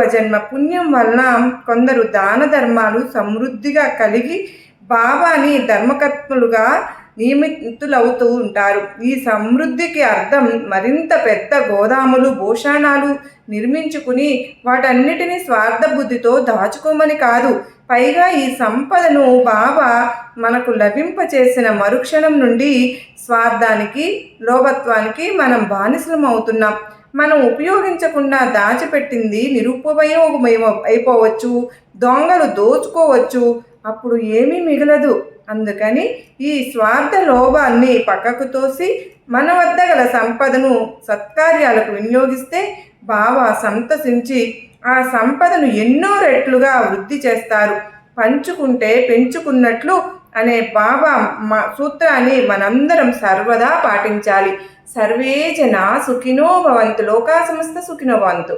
పూర్వజన్మ పుణ్యం వలన కొందరు దాన ధర్మాలు సమృద్ధిగా కలిగి బాబాని ధర్మకర్తలుగా నియమితులవుతూ ఉంటారు. ఈ సమృద్ధికి అర్థం మరింత పెద్ద గోదాములు, భూషణాలు నిర్మించుకుని వాటన్నిటినీ స్వార్థ బుద్ధితో దాచుకోమని కాదు. పైగా ఈ సంపదను బాబా మనకు లభింపచేసిన మరుక్షణం నుండి స్వార్థానికి, లోభత్వానికి మనం బానిసలం అవుతున్నాం. మనం ఉపయోగించకుండా దాచిపెట్టింది అయిపోవచ్చు, దొంగలు దోచుకోవచ్చు, అప్పుడు ఏమీ మిగలదు. అందుకని ఈ స్వార్థ లోభాన్ని పక్కకు తోసి మన వద్ద గల సంపదను సత్కార్యాలకు వినియోగిస్తే బాబా సంతసించి ఆ సంపదను ఎన్నో రెట్లుగా వృద్ధి చేస్తారు. పంచుకుంటే పెంచుకున్నట్లు అనే బాబా సూత్రాన్ని మనందరం సర్వదా పాటించాలి. సర్వే జనా సుఖినో భవంతు, లోకా సమస్త సుఖినో భవంతు.